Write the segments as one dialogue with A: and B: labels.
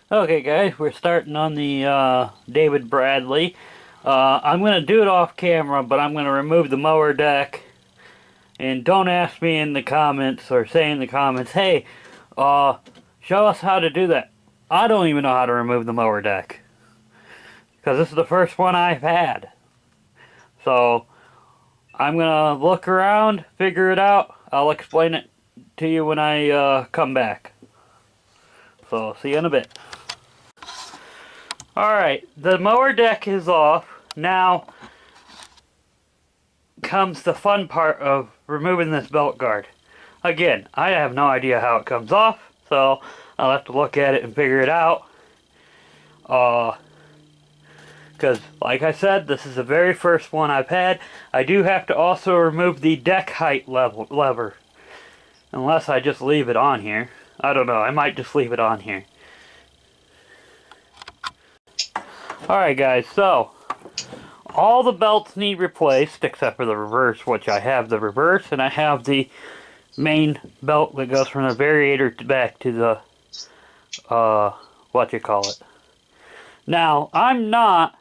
A: Okay guys, we're starting on the David Bradley. I'm going to do it off camera, but I'm going to remove the mower deck. And don't ask me in the comments or say in the comments, hey, show us how to do that. I don't even know how to remove the mower deck. Because this is the first one I've had. So, I'm going to look around, figure it out. I'll explain it to you when I come back. So, see you in a bit. Alright, the mower deck is off. Now comes the fun part of removing this belt guard. Again, I have no idea how it comes off, so I'll have to look at it and figure it out. Because, like I said, this is the very first one I've had. I do have to also remove the deck height lever. Unless I just leave it on here. I don't know, I might just leave it on here. Alright guys, so all the belts need replaced except for the reverse, which I have the reverse, and I have the main belt that goes from the variator back to the Now, I'm not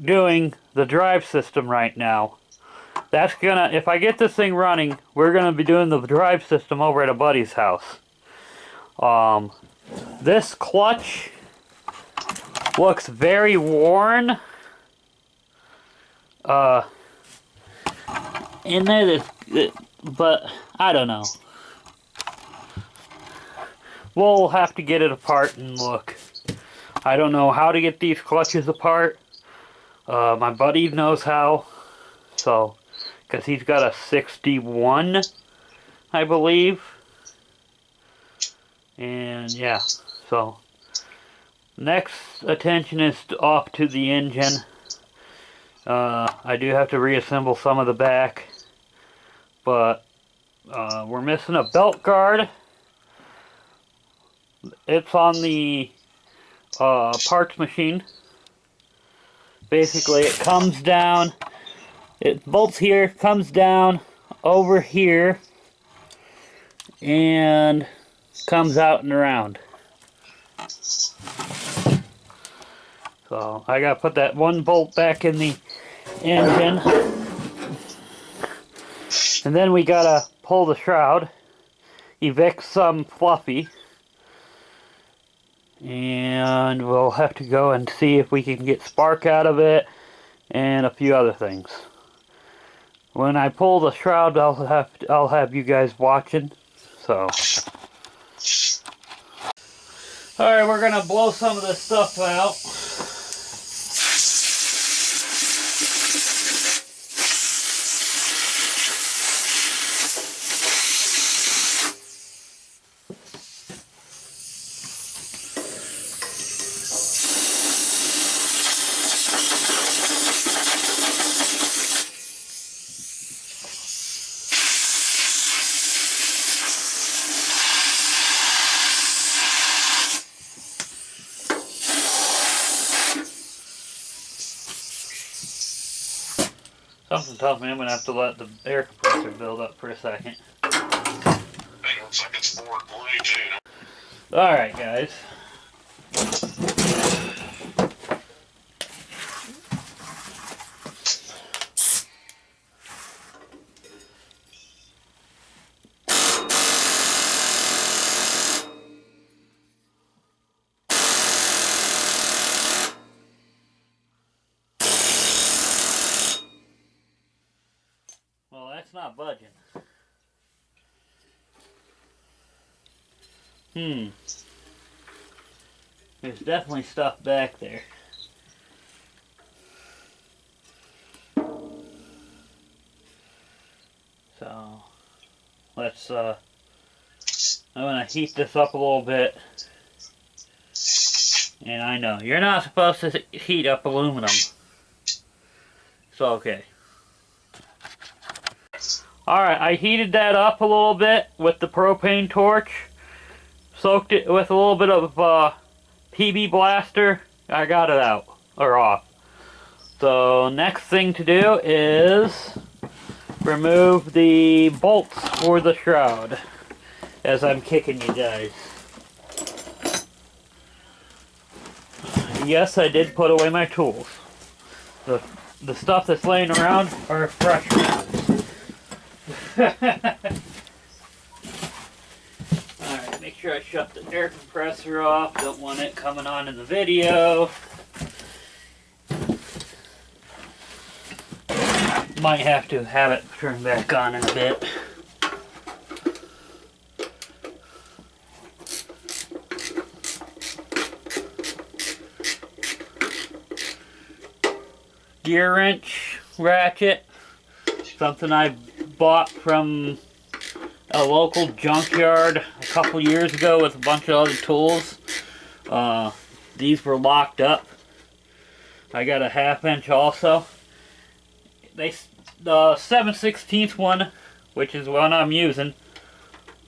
A: doing the drive system right now. That's gonna, if I get this thing running, we're gonna be doing the drive system over at a buddy's house. This clutch looks very worn. In there, but I don't know. We'll have to get it apart and look. I don't know how to get these clutches apart. My buddy knows how. So, because he's got a 61, I believe. And yeah, so next attention is off to the engine. I do have to reassemble some of the back, but we're missing a belt guard. It's on the parts machine. Basically, it comes down, it bolts here, comes down over here, and comes out and around. So I gotta put that one bolt back in the engine, and then we gotta pull the shroud, evict some fluffy, and we'll have to go and see if we can get spark out of it and a few other things. When I pull the shroud, I'll have you guys watching. So alright, we're gonna blow some of this stuff out. Something tells me I'm going to have to let the air compressor build up for a second.
B: Looks like it's bored way too.
A: Alright guys. Well, that's not budging. There's definitely stuff back there. So, let's, I'm gonna heat this up a little bit. And I know, you're not supposed to heat up aluminum. So, okay. Alright, I heated that up a little bit with the propane torch. Soaked it with a little bit of PB Blaster. I got it out, or off. So next thing to do is remove the bolts for the shroud as I'm kicking you guys. Yes, I did put away my tools. The stuff that's laying around are fresh tools. Alright, make sure I shut the air compressor off. Don't want it coming on in the video. Might have to have it turned back on in a bit. Gear wrench ratchet, something I bought from a local junkyard a couple years ago with a bunch of other tools. These were locked up. I got a 1/2 inch also. The 7/16 one, which is one I'm using,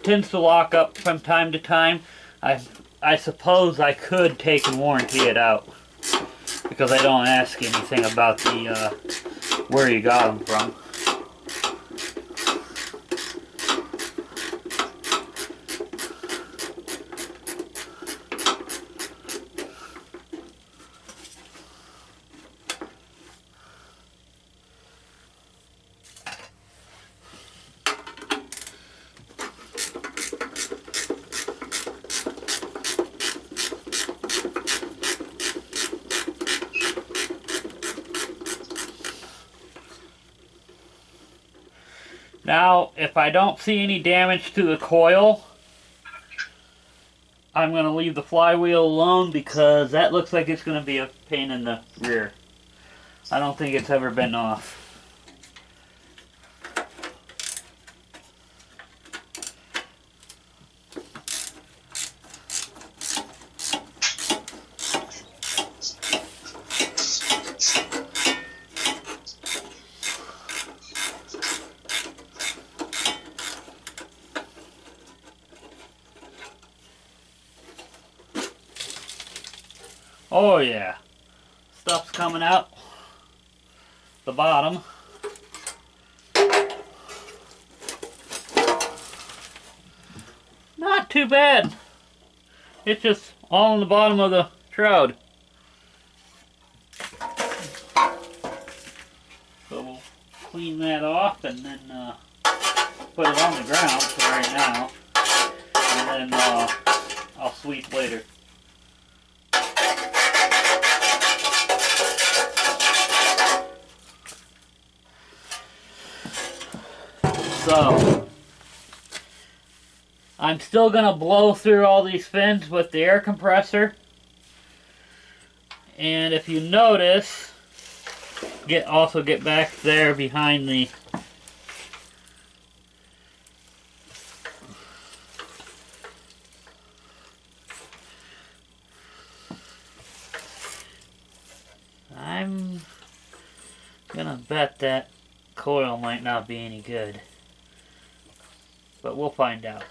A: tends to lock up from time to time. I suppose I could take and warranty it out, because I don't ask anything about the where you got them from. Now, if I don't see any damage to the coil, I'm going to leave the flywheel alone, because that looks like it's going to be a pain in the rear. I don't think it's ever been off. Oh yeah, stuff's coming out the bottom. Not too bad. It's just all in the bottom of the shroud. So we'll clean that off and then put it on the ground for right now. And then I'll sweep later. So, I'm still going to blow through all these fins with the air compressor. And if you notice, also get back there behind the I'm gonna bet that coil might not be any good, but we'll find out.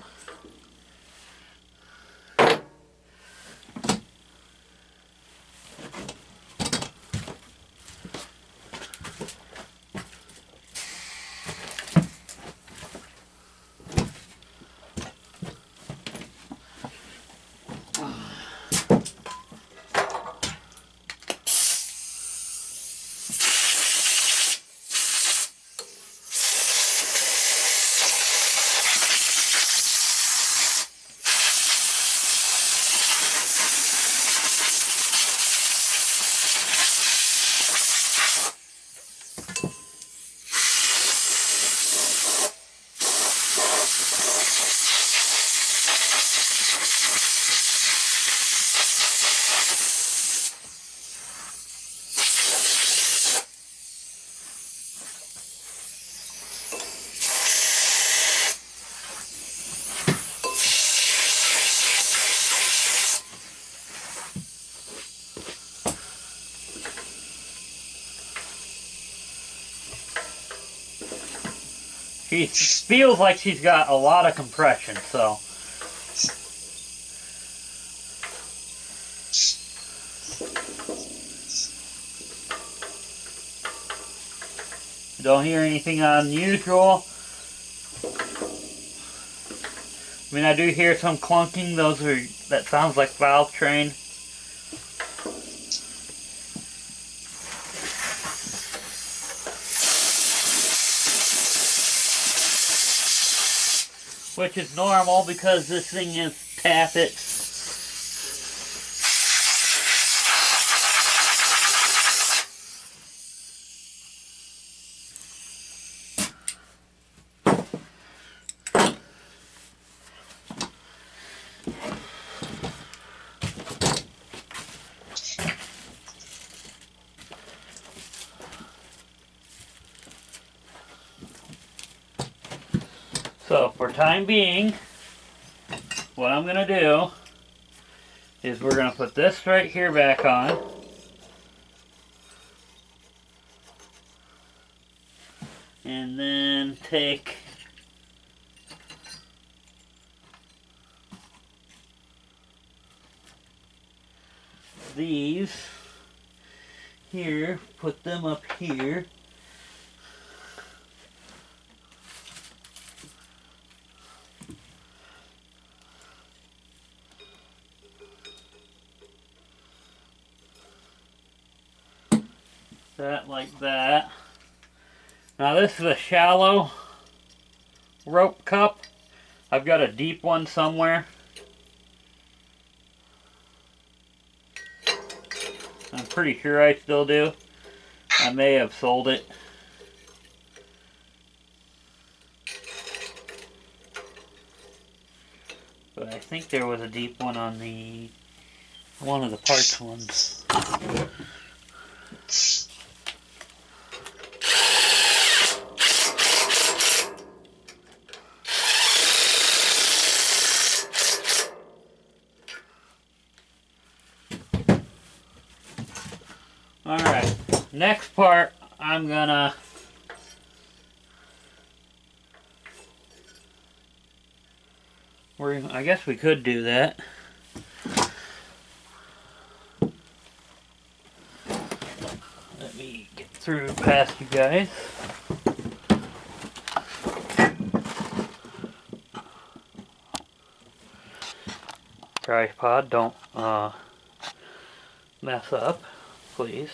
A: She feels like she's got a lot of compression, so. Don't hear anything unusual. I mean, I do hear some clunking. That sounds like valve train. which is normal because this thing is tappet. So for time being, what I'm going to do is we're going to put this right here back on. And then take these here, put them up here. That like that. Now this is a shallow rope cup. I've got a deep one somewhere. I'm pretty sure I still do. I may have sold it. But I think there was a deep one on the one of the parts ones. Alright, next part I'm gonna I guess we could do that. Let me get through past you guys. Tripod, don't mess up, please.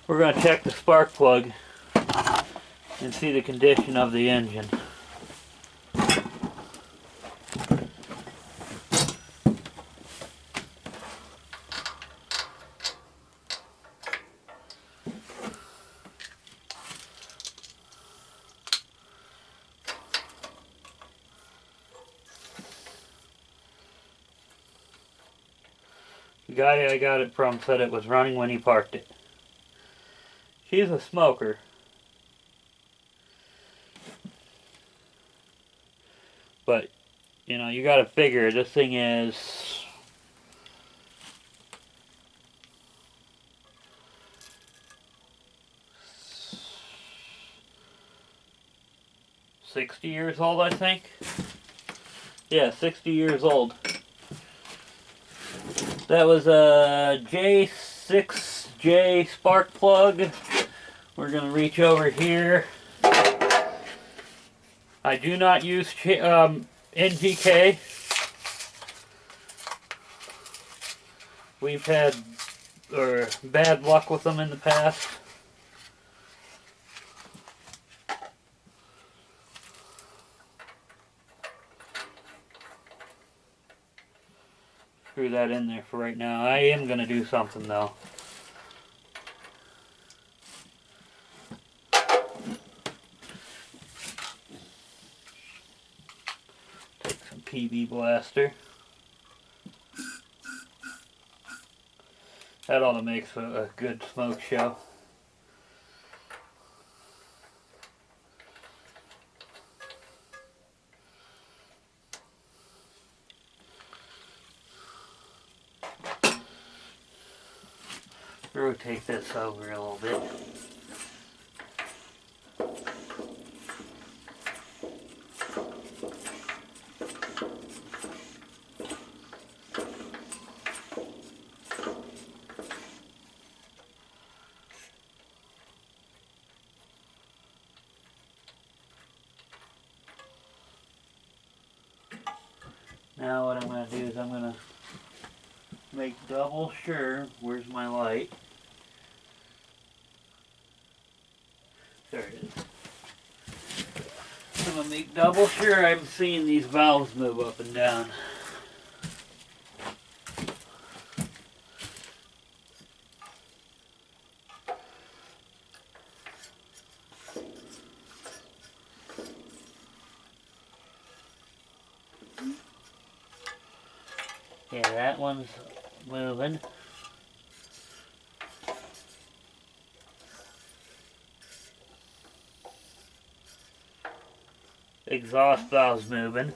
A: We're going to check the spark plug and see the condition of the engine. The guy I got it from said it was running when he parked it. She's a smoker. But, you know, you gotta figure this thing is 60 years old, I think. Yeah, 60 years old. That was a J6J spark plug. We're going to reach over here. I do not use NGK. We've had bad luck with them in the past. Screw that in there for right now. I am going to do something though. Take some PB Blaster. That ought to make a good smoke show. Rotate this over a little bit. Now what I'm going to do is I'm going to make double sure. Where's my light? I'm gonna make double sure I'm seeing these valves move up and down. Yeah, that one's moving. Exhaust valve's moving.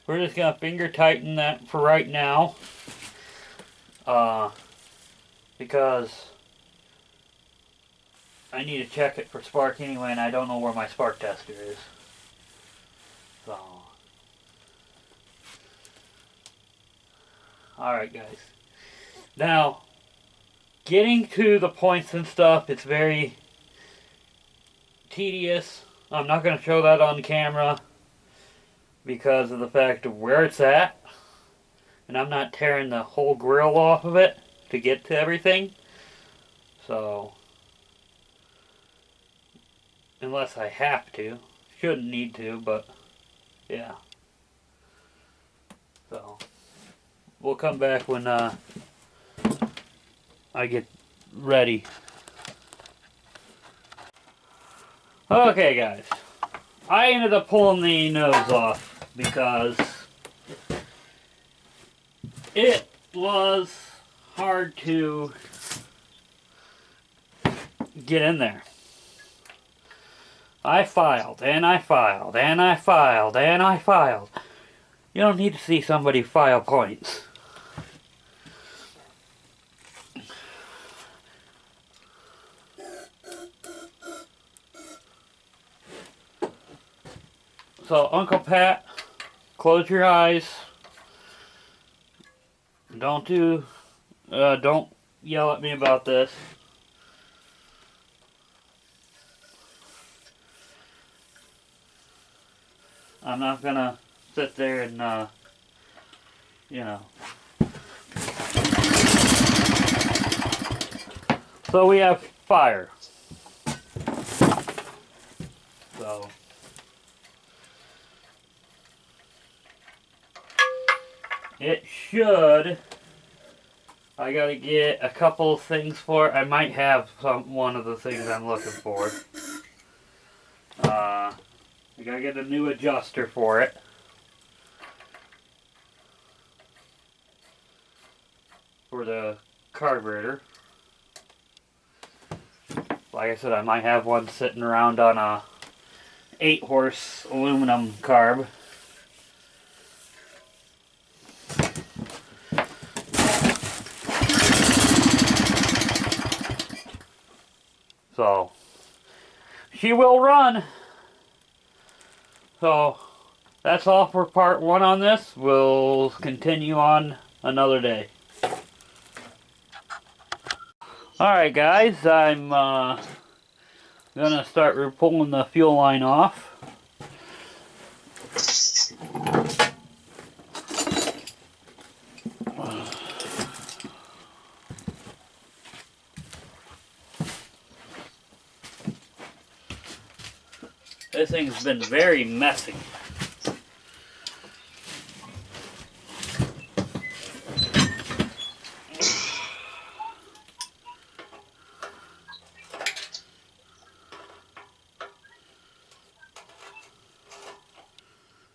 A: We're just gonna finger tighten that for right now. Because I need to check it for spark anyway, and I don't know where my spark tester is. So, alright guys. Now, getting to the points and stuff, it's very tedious. I'm not going to show that on camera because of the fact of where it's at. And I'm not tearing the whole grill off of it to get to everything. So, unless I have to. Shouldn't need to, but yeah. So, we'll come back when I get ready. Okay guys, I ended up pulling the nose off because it was hard to get in there. I filed, and I filed, and I filed, and I filed. You don't need to see somebody file points. So, Uncle Pat, close your eyes. Don't yell at me about this. I'm not gonna sit there and, you know. So we have fire. So. It should. I gotta get a couple of things for it. I might have one of the things I'm looking for. I gotta get a new adjuster for it. For the carburetor. Like I said, I might have one sitting around on a 8-horse aluminum carb. So, she will run. So, that's all for part 1 on this. We'll continue on another day. Alright guys, I'm gonna start pulling the fuel line off. This thing's been very messy.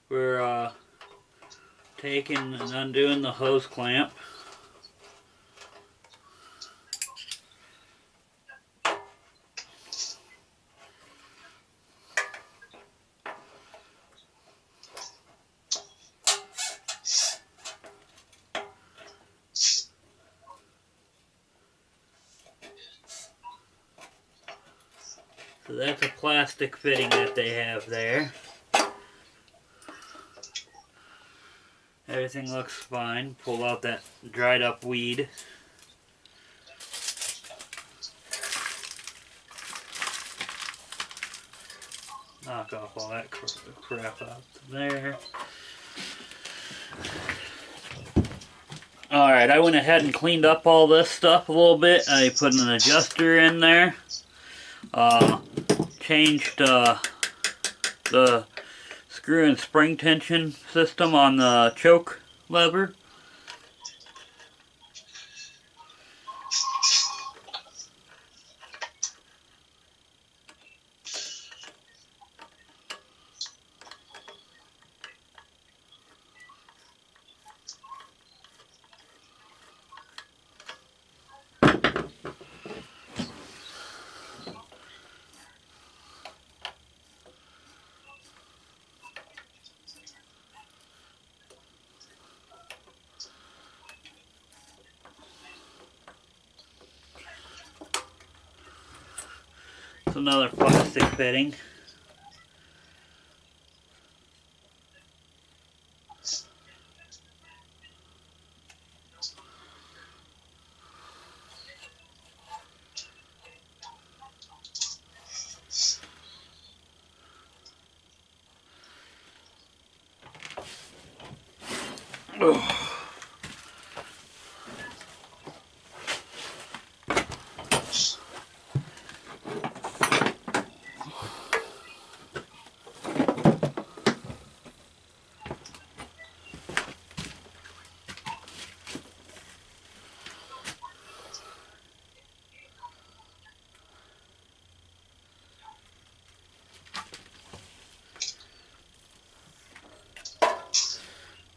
A: We're taking and undoing the hose clamp. So that's a plastic fitting that they have there. Everything looks fine. Pull out that dried up weed. Knock off all that crap out there. Alright, I went ahead and cleaned up all this stuff a little bit. I put an adjuster in there. Changed the screw and spring tension system on the choke lever. It's another plastic fitting.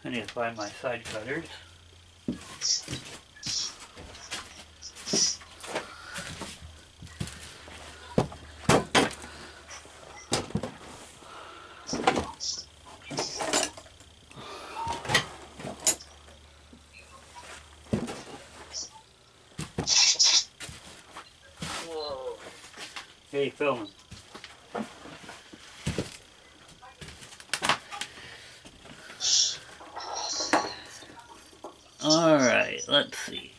A: I need to find my side cutters. Whoa. Hey, filming. Alright, let's see.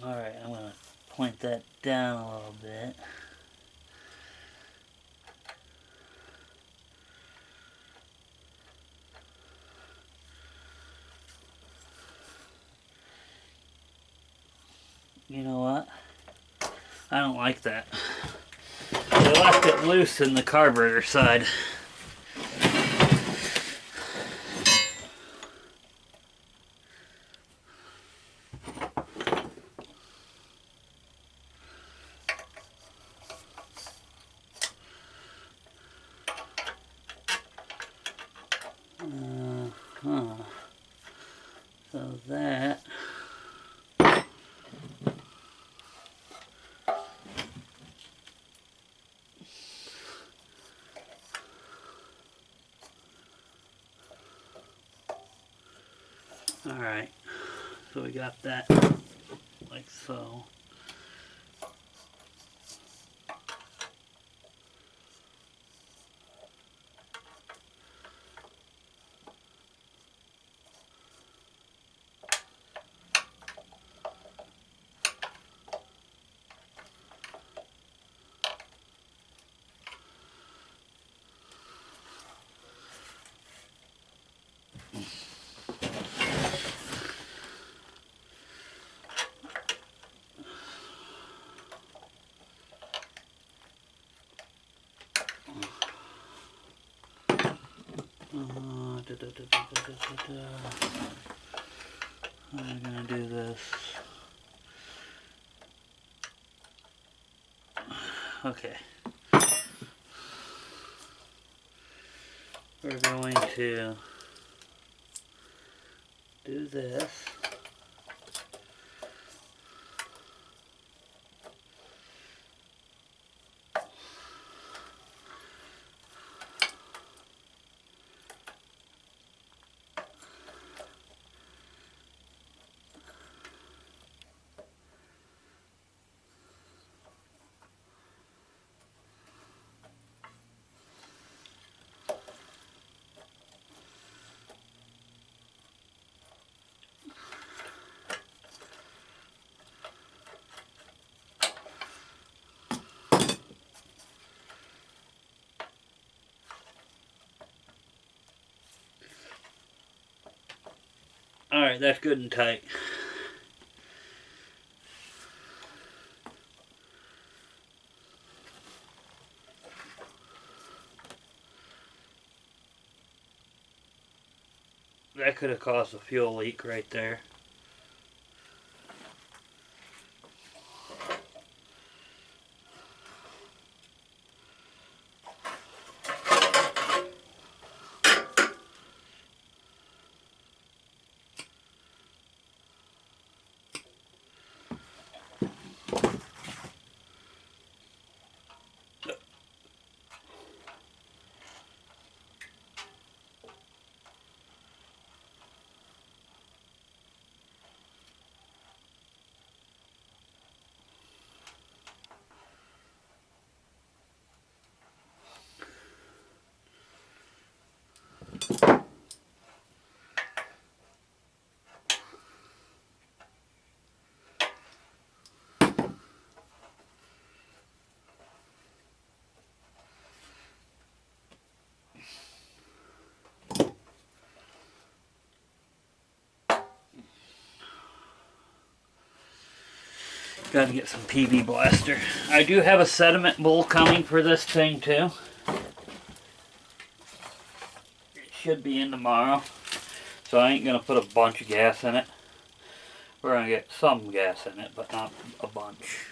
A: Alright, I'm going to point that down a little bit. You know what? I don't like that. They left it loose in the carburetor side. So that alright, so we got that like so. How am I gonna do this? Okay. We're going to do this. Alright, that's good and tight. That could have caused a fuel leak right there. Got to get some PB Blaster. I do have a sediment bowl coming for this thing too. It should be in tomorrow. So I ain't going to put a bunch of gas in it. We're going to get some gas in it, but not a bunch.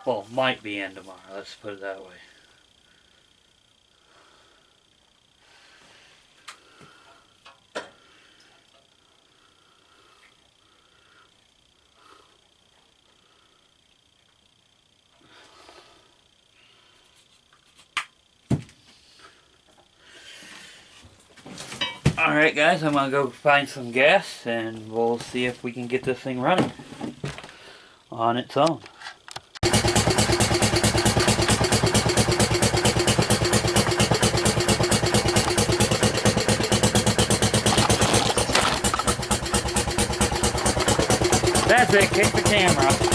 A: Well, might be in tomorrow. Let's put it that way. Alright guys, I'm going to go find some gas and we'll see if we can get this thing running on its own. That's it, kick the camera.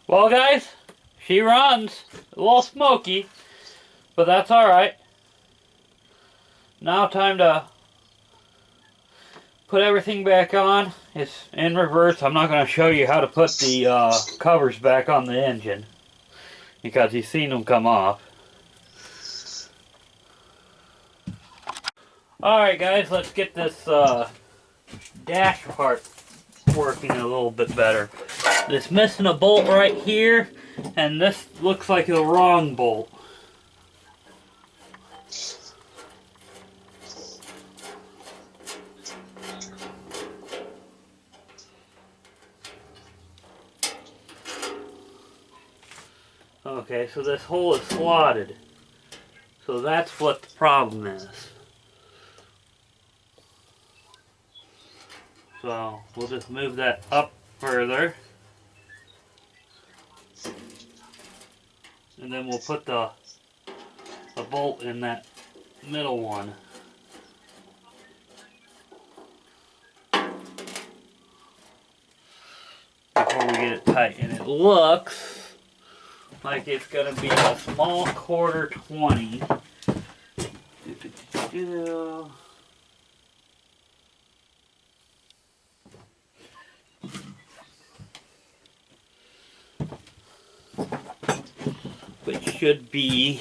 A: Well guys, she runs. A little smoky, but that's alright. Now time to put everything back on. It's in reverse. I'm not going to show you how to put the covers back on the engine because you've seen them come off. Alright guys, let's get this dash part working a little bit better. It's missing a bolt right here, and this looks like the wrong bolt. Okay, so this hole is slotted. So that's what the problem is. So we'll just move that up further. And then we'll put the bolt in that middle one. Before we get it tight. And it looks like it's going to be a small quarter 20. Which should be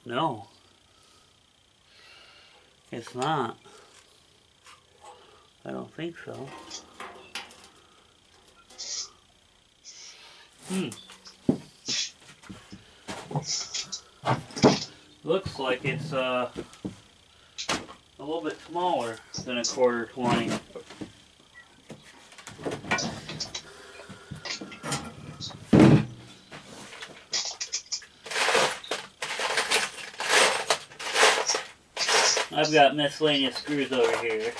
A: no, it's not. I don't think so. Looks like it's a little bit smaller than a quarter 20. I've got miscellaneous screws over here.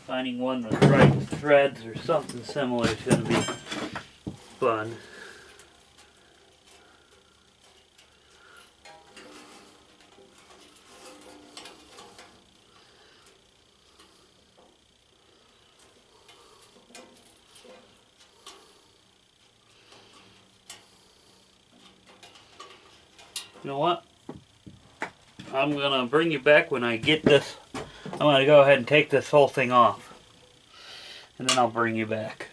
A: Finding one with right threads or something similar is going to be fun. You know what? I'm going to bring you back when I get this. I'm going to go ahead and take this whole thing off. And then I'll bring you back.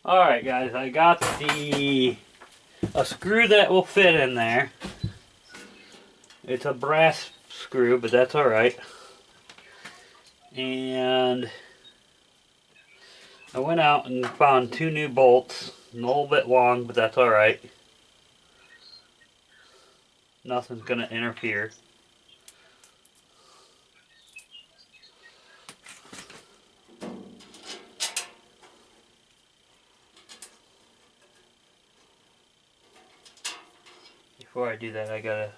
A: Alright guys, I got a screw that will fit in there. It's a brass screw, but that's alright. And I went out and found 2 new bolts. A little bit long, but that's alright. Nothing's going to interfere. Before I do that, I gotta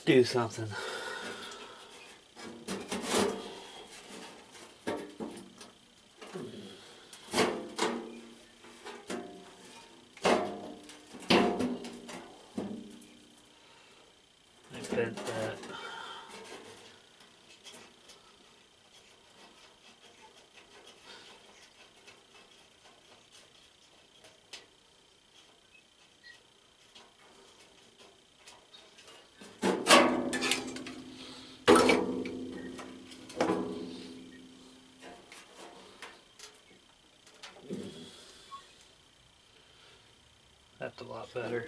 A: do something. I bent that. That's a lot better.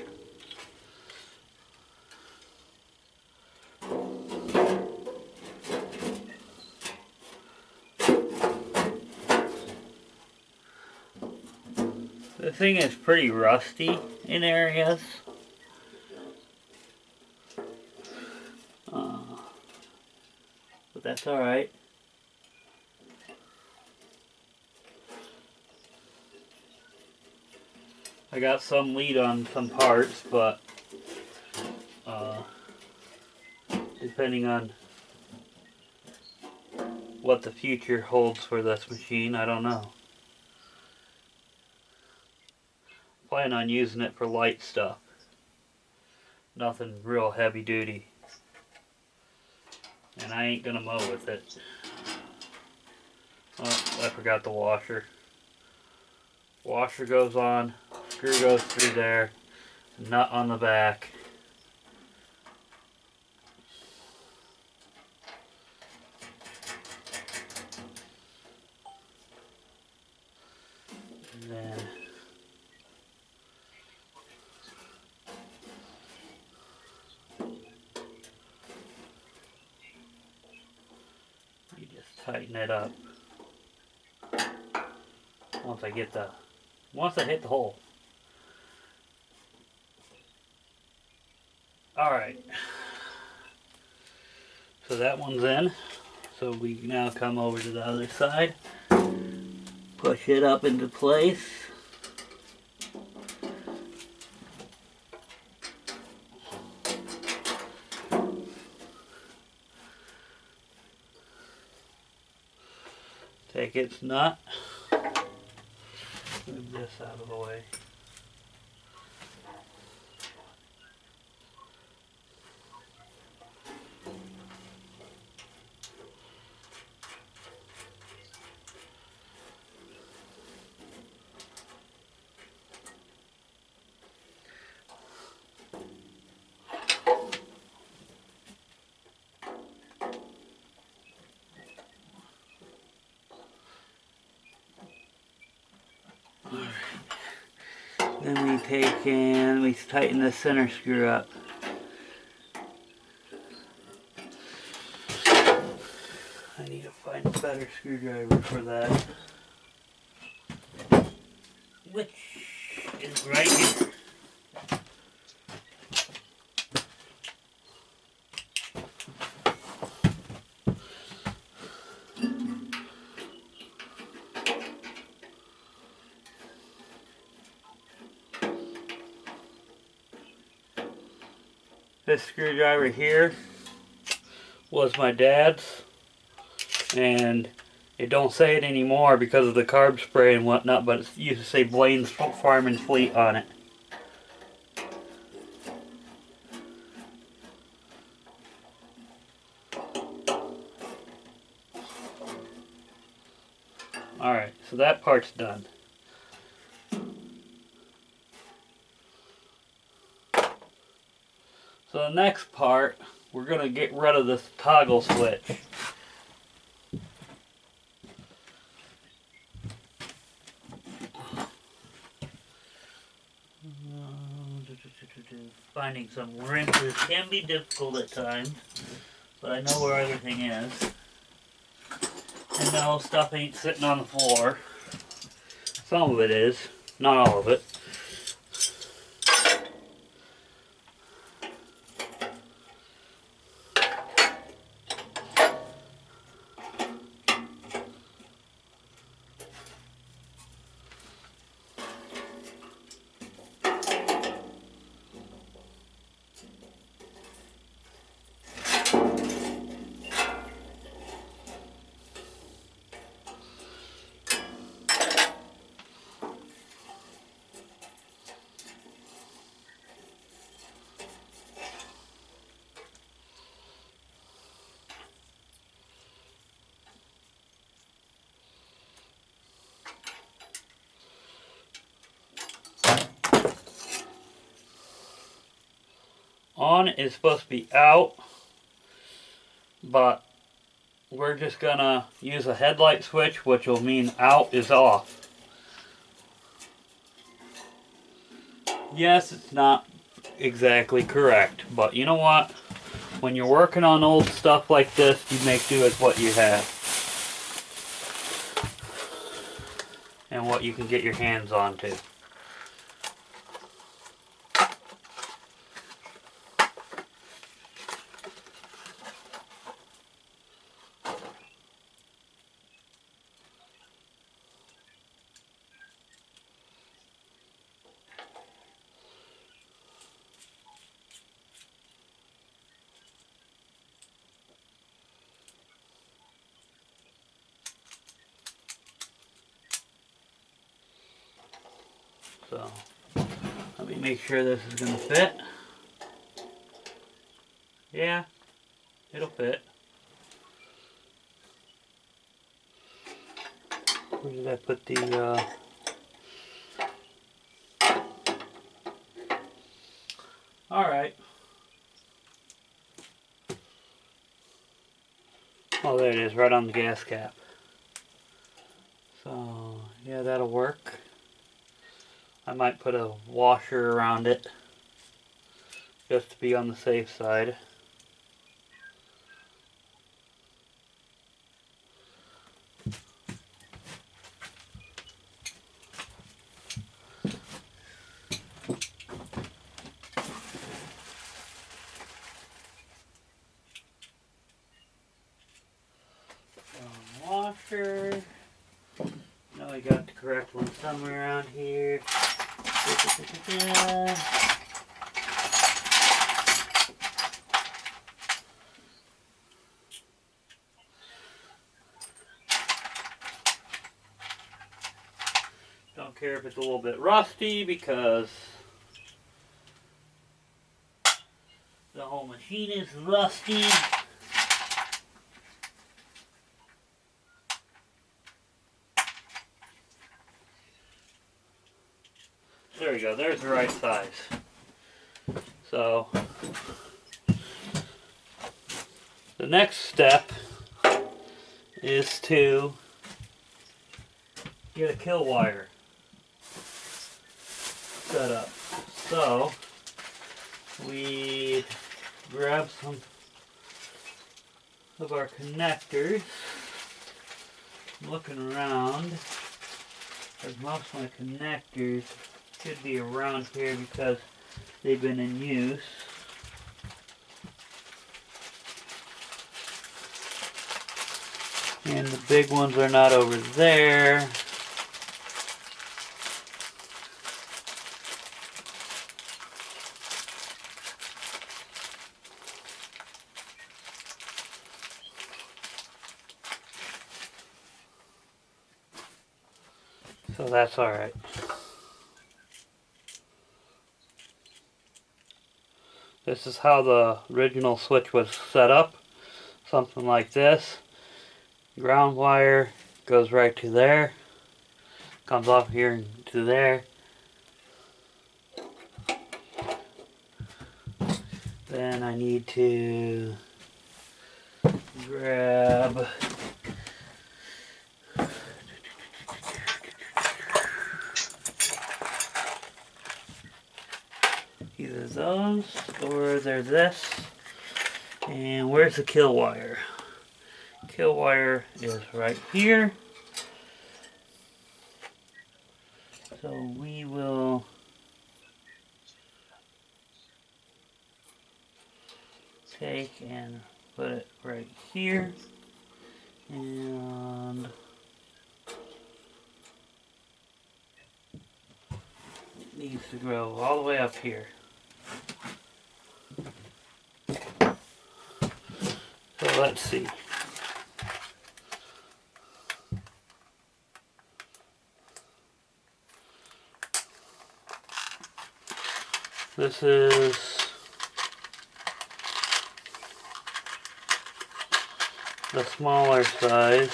A: The thing is pretty rusty in areas. But that's alright. I got some lead on some parts, but depending on what the future holds for this machine. I don't know. Plan on using it for light stuff. Nothing real heavy duty. And I ain't gonna mow with it. Oh, I forgot the washer. Washer goes on, screw goes through there, nut on the back. And then you just tighten it up. Once I hit the hole. Alright. So that one's in. So we now come over to the other side. Push it up into place. Take its nut. Move this out of the way. Then we take and we tighten the center screw up. I need to find a better screwdriver for that. Which is right here. This screwdriver here was my dad's, and it don't say it anymore because of the carb spray and whatnot, but it used to say Blaine's Farm and Fleet on it. Alright, so that part's done. So the next part, we're going to get rid of this toggle switch. Finding some wrenches can be difficult at times, but I know where everything is. And no, stuff ain't sitting on the floor. Some of it is, not all of it. On is supposed to be out, but we're just gonna use a headlight switch, which will mean out is off. Yes, it's not exactly correct, but you know what? When you're working on old stuff like this, you make do with what you have and what you can get your hands onto. Make sure this is going to fit. Yeah, it'll fit. Where did I put the... Alright. Oh, there it is, right on the gas cap. So, yeah, that'll work. I might put a washer around it, just to be on the safe side. Washer. Now I got the correct one somewhere around here. Don't care if it's a little bit rusty because the whole machine is rusty. There we go, there's the right size. So, the next step is to get a kill wire set up. So, we grab some of our connectors. I'm looking around, because most of my connectors should be around here because they've been in use. And the big ones are not over there. So that's alright. This is how the original switch was set up. Something like this. Ground wire goes right to there. Comes off here to there. Then I need to grab either those or there's this. And where's the kill wire? Kill wire is right here. So we will take and put it right here. And it needs to go all the way up here. So let's see. This is the smaller size.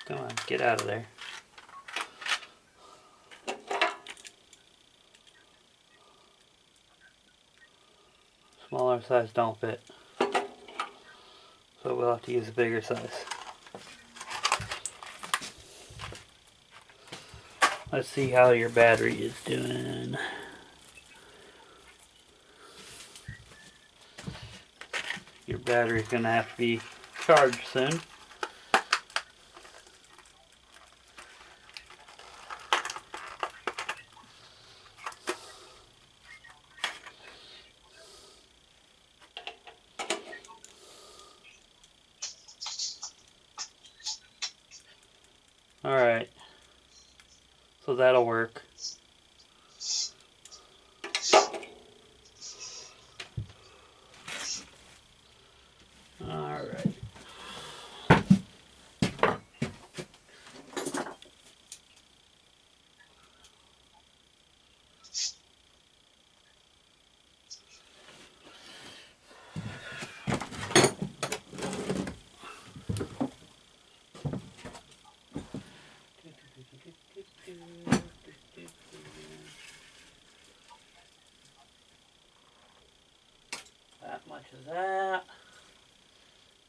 A: Come on, get out of there. Smaller size don't fit. So we'll have to use a bigger size. Let's see how your battery is doing. Your battery's gonna have to be charged soon. Alright, so that'll work.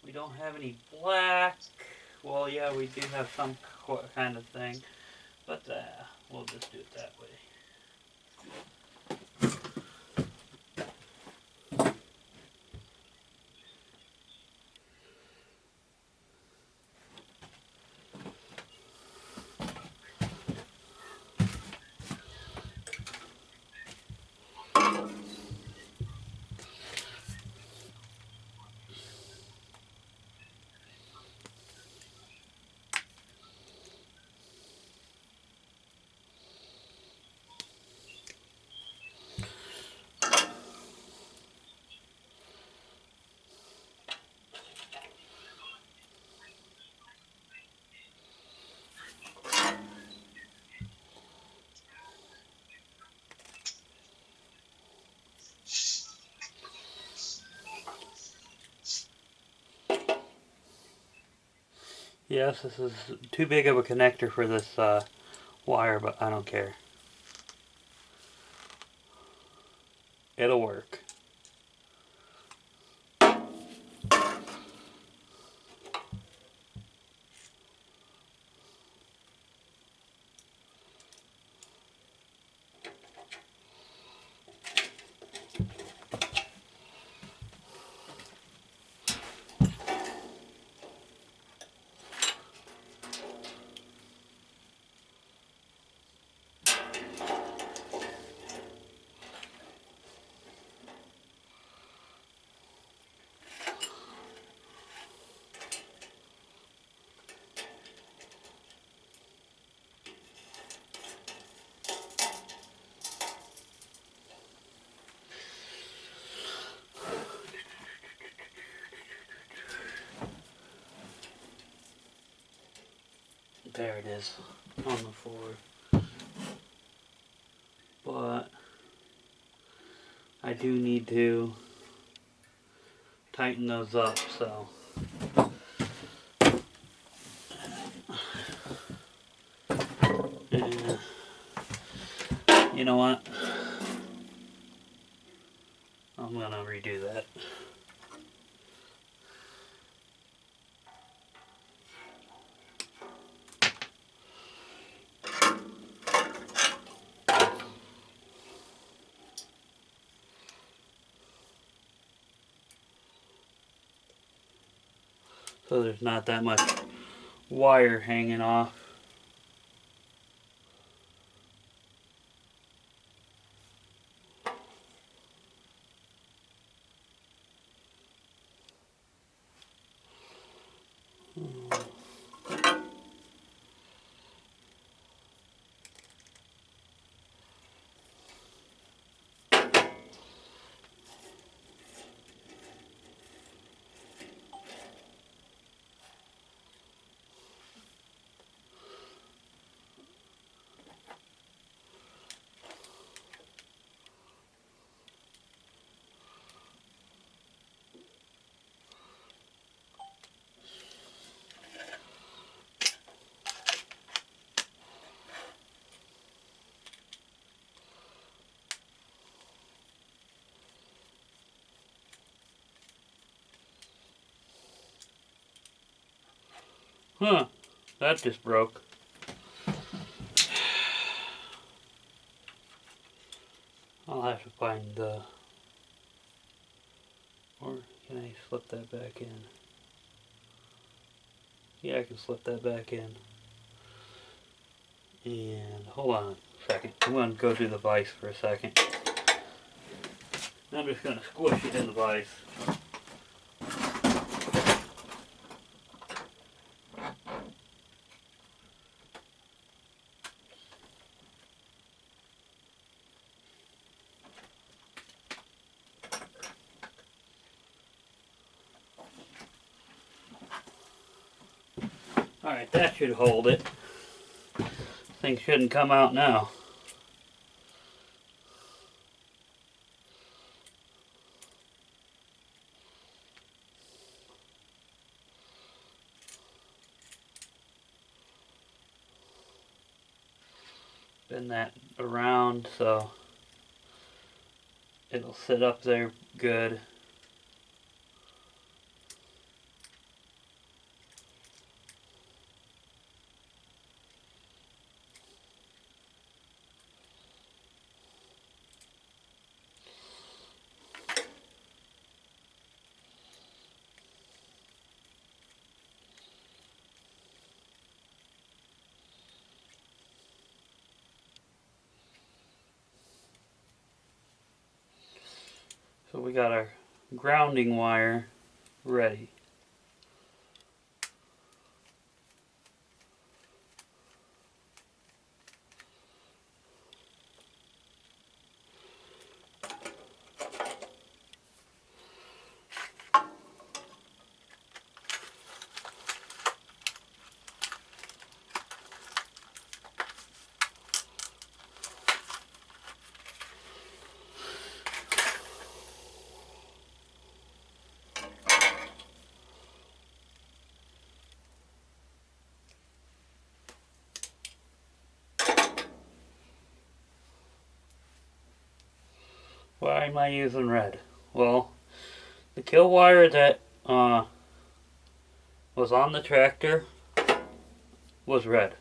A: We don't have any black. Well, yeah, we do have some kind of thing, but we'll just do it that way. Yes, this is too big of a connector for this wire, but I don't care. It'll work. There it is on the floor. But I do need to tighten those up, so. And you know what? I'm gonna redo that. So there's not that much wire hanging off. Huh, that just broke. I'll have to find the, or can I slip that back in? Yeah, I can slip that back in. And hold on a second. I'm going to go through the vise for a second. I'm just going to squish it in the vise. Alright, that should hold it. Thing shouldn't come out now. Bend that around so it'll sit up there good. So we got our grounding wire ready. Why am I using red? Well, the kill wire that was on the tractor was red.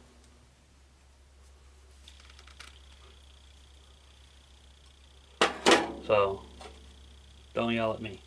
A: So, don't yell at me.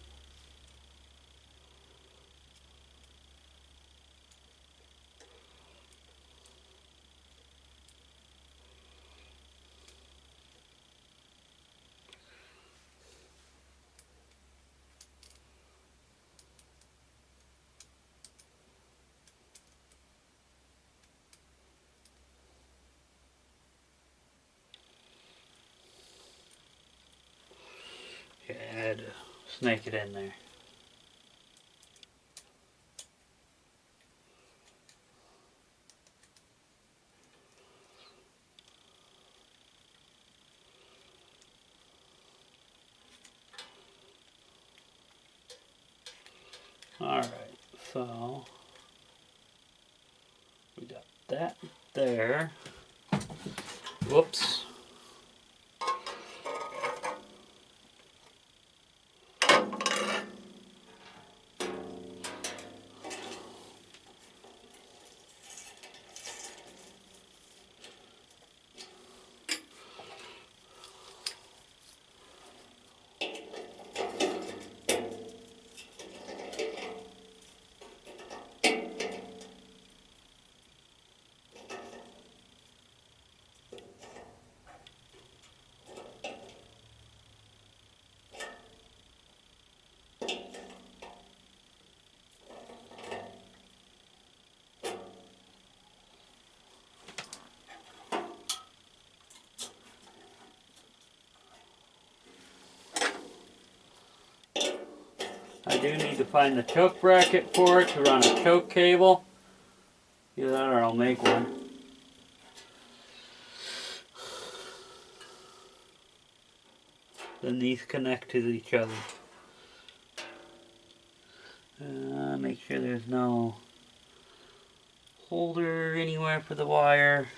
A: Yeah, I had to snake it in there. Alright, so we got that there. Whoops. I do need to find the choke bracket for it to run a choke cable. Either that or I'll make one. Then these connect to each other. Make sure there's no holder anywhere for the wire.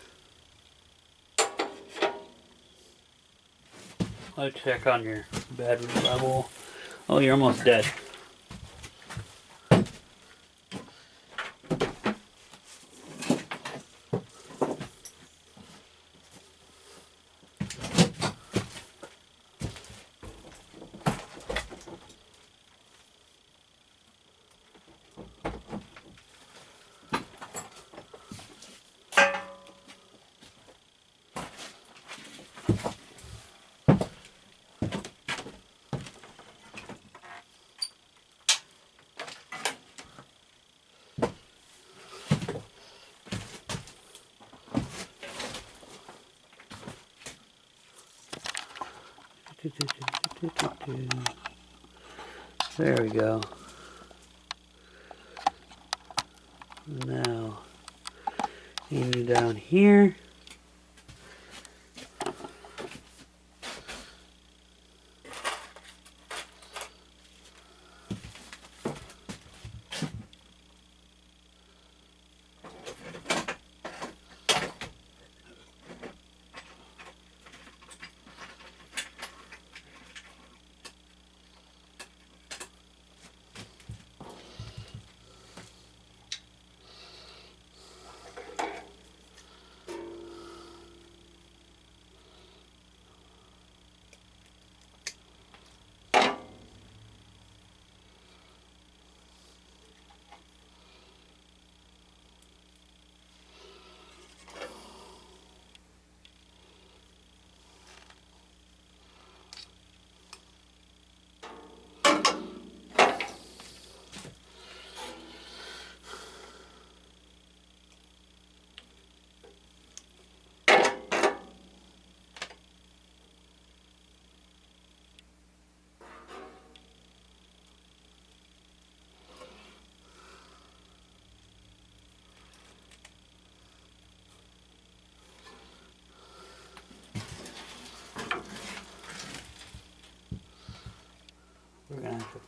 A: Let's check on your battery level. Oh, you're almost dead. There we go. Now, you down here.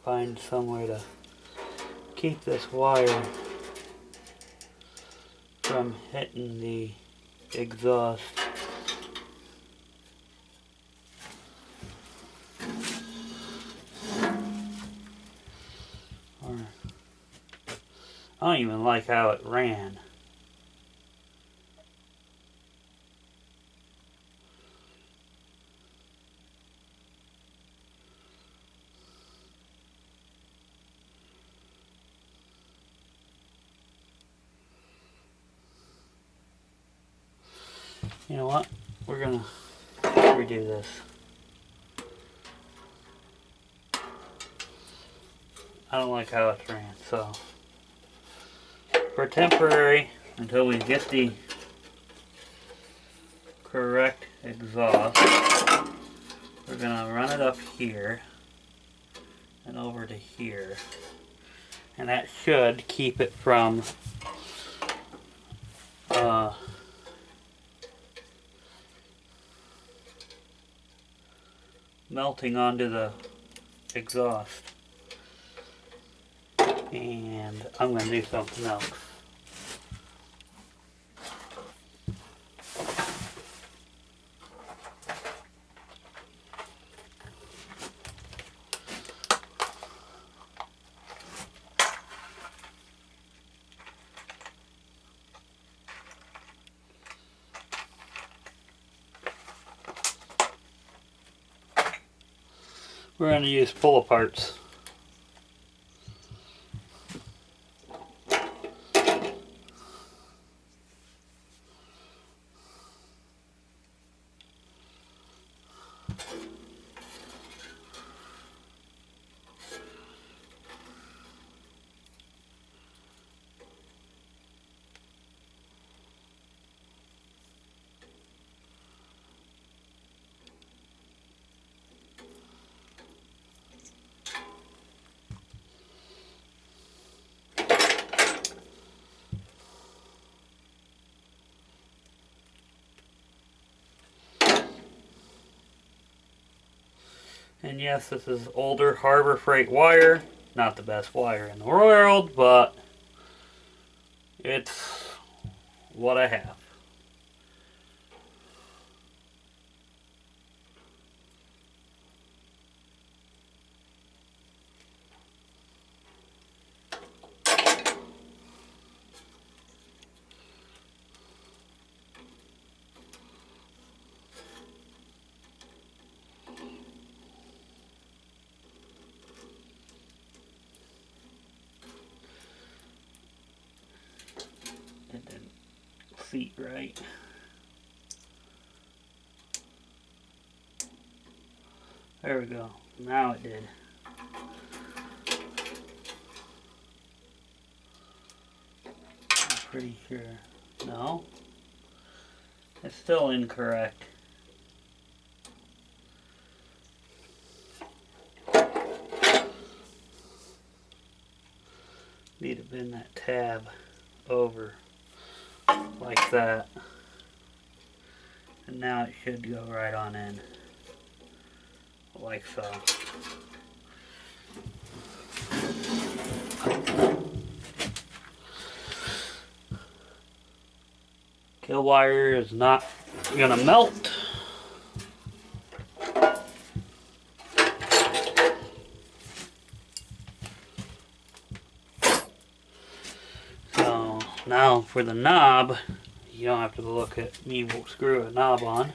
A: find somewhere to keep this wire from hitting the exhaust. Or, I don't even like how it ran. You know what? We're gonna redo this. I don't like how it's ran, so for temporary, until we get the correct exhaust, we're gonna run it up here and over to here, and that should keep it from melting onto the exhaust. And I'm going to do something else. We're going to use pull-aparts. And yes, this is older Harbor Freight wire. Not the best wire in the world, but it's what I have. It didn't seat right. There we go. Now it did. I'm pretty sure. No. It's still incorrect. Need to bend that tab over like that. And now it should go right on in. Like so. Kill wire is not gonna melt. So now for the knob, you don't have to look at me screw a knob on.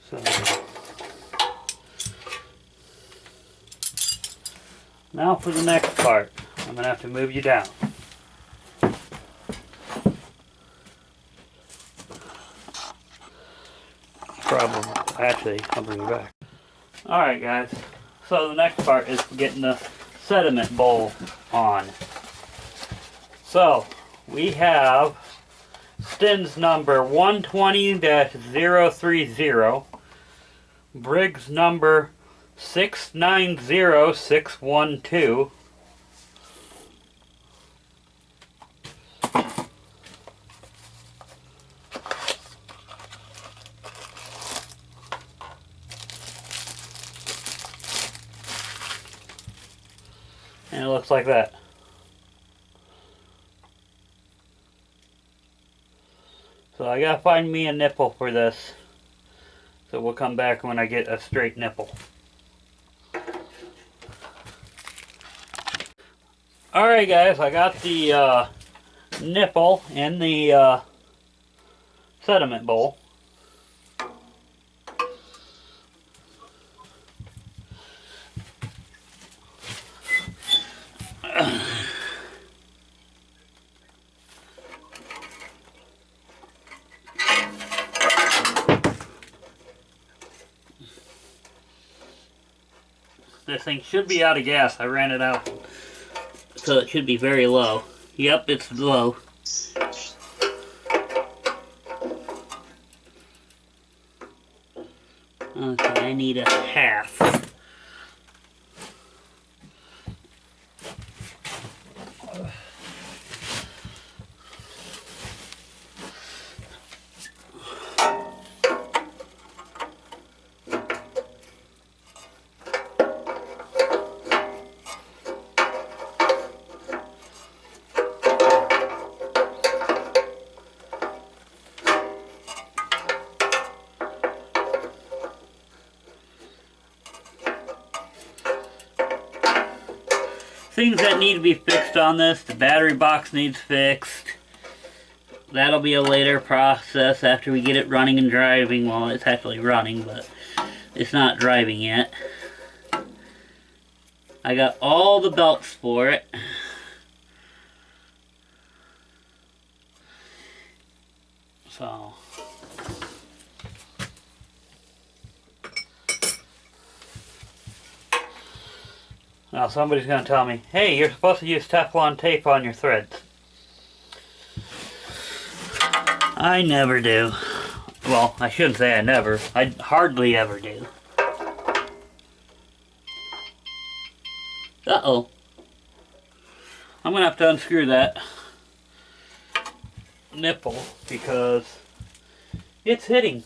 A: So now for the next part, I'm going to have to move you down. Probably. Actually, I'll bring you back. Alright guys, so the next part is getting the sediment bowl on. So, we have Stins number 120-030, Briggs number 690612, And it looks like that. So I gotta find me a nipple for this. So we'll come back when I get a straight nipple. Alright guys, I got the nipple in the sediment bowl. This thing should be out of gas. I ran it out. So it should be very low. Yep, it's low. Okay, I need a half. Things that need to be fixed on this: the battery box needs fixed. That'll be a later process after we get it running and driving. Well, it's actually running, but it's not driving yet. I got all the belts for it. So now somebody's going to tell me, hey, you're supposed to use Teflon tape on your threads. I never do. Well, I shouldn't say I never. I hardly ever do. Uh-oh. I'm going to have to unscrew that nipple because it's hitting.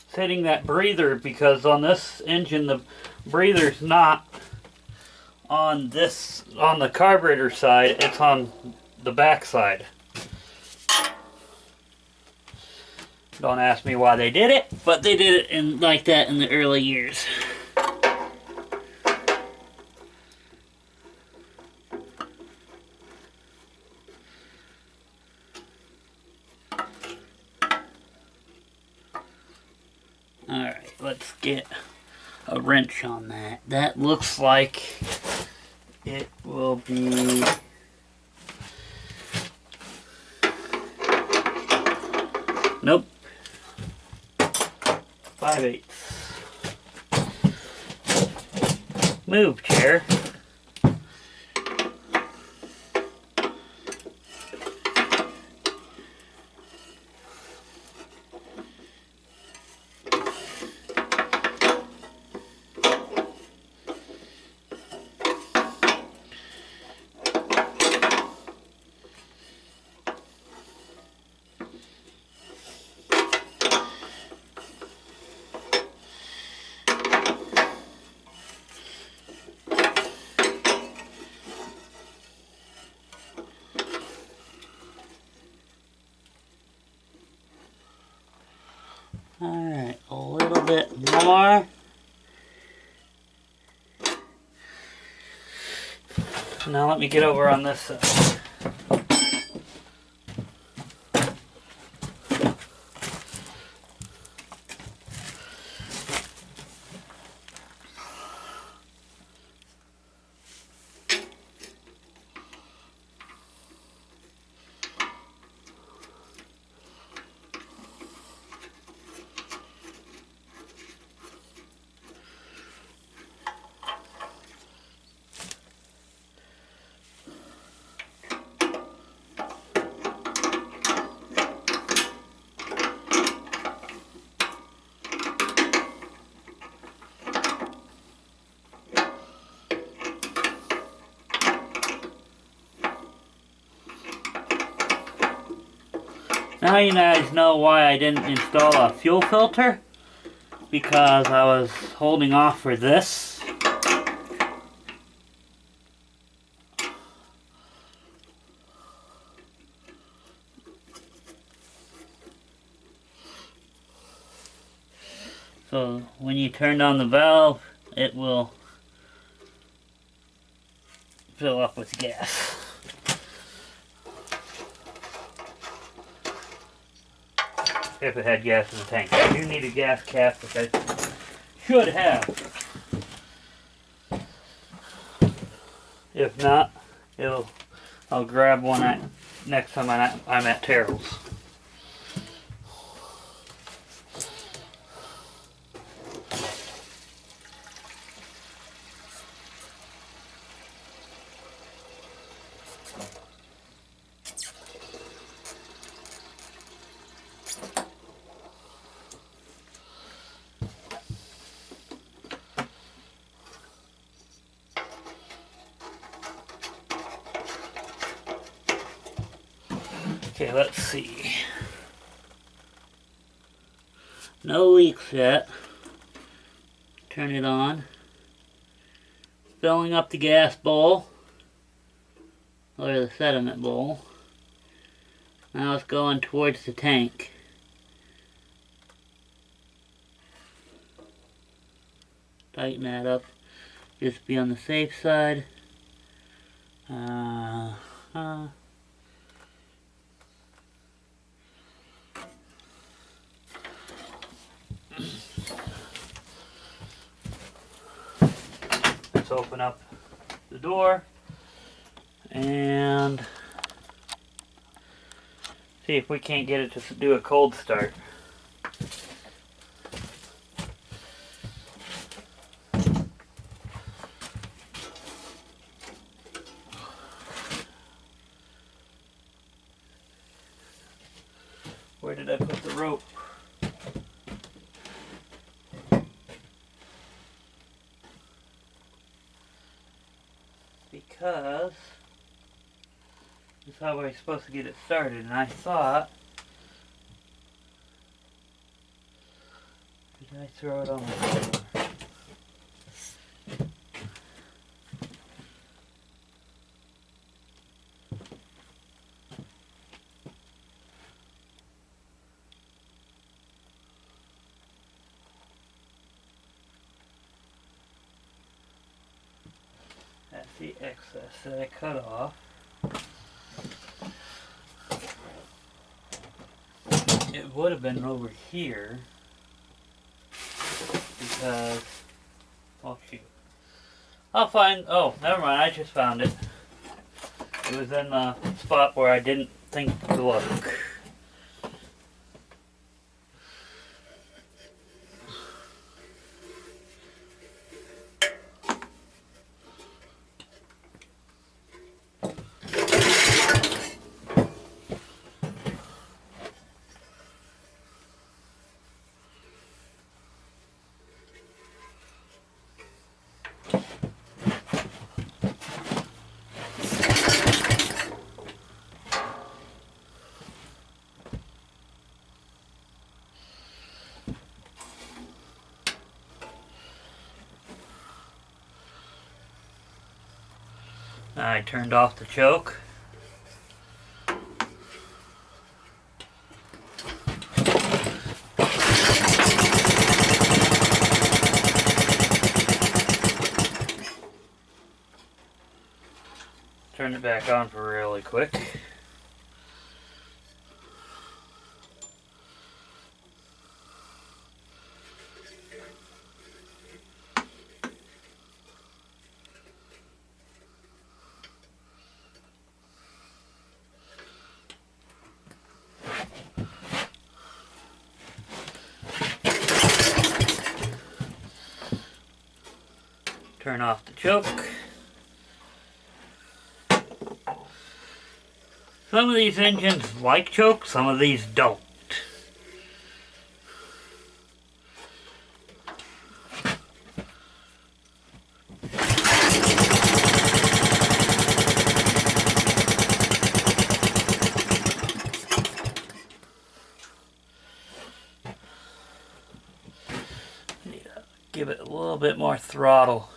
A: It's hitting that breather because on this engine the breather's not on the carburetor side, it's on the back side. Don't ask me why they did it, but they did it like that in the early years. Alright, let's get a wrench on that. That looks like it will be nope. 5/8. Move, chair. Alright, a little bit more. Now let me get over on this side. Now you guys know why I didn't install a fuel filter, because I was holding off for this. So when you turn on the valve, it will fill up with gas. If it had gas in the tank. I do need a gas cap, which I should have. If not, I'll grab one next time I'm at Terrell's. Okay, let's see. No leaks yet. Turn it on. Filling up the gas bowl, or the sediment bowl. Now it's going towards the tank. Tighten that up. Just be on the safe side. Let's open up the door and see if we can't get it to do a cold start. Where did I put the rope? Because this is how we're supposed to get it started, and I thought, did I throw it on the floor? That's the excess that I cut off. It would have been over here because, oh shoot. I'll find, oh, never mind, I just found it. It was in the spot where I didn't think to look. I turned off the choke. Turn it back on for really quick. Turn off the choke. Some of these engines like choke, some of these don't. give it a little bit more throttle.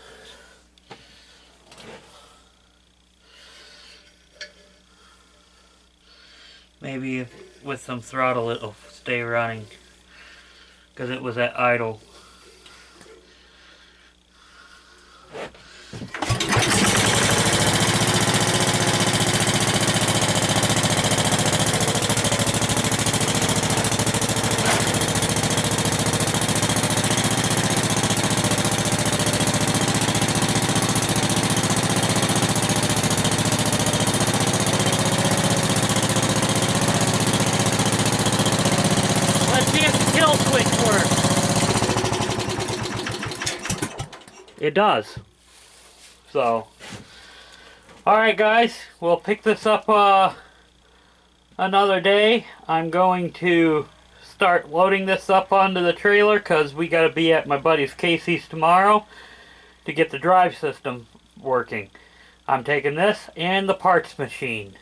A: Maybe with some throttle it'll stay running, because it was at idle. Kill switch works. It does. So, alright guys, we'll pick this up another day. I'm going to start loading this up onto the trailer because we got to be at my buddy's Casey's tomorrow to get the drive system working. I'm taking this and the parts machine.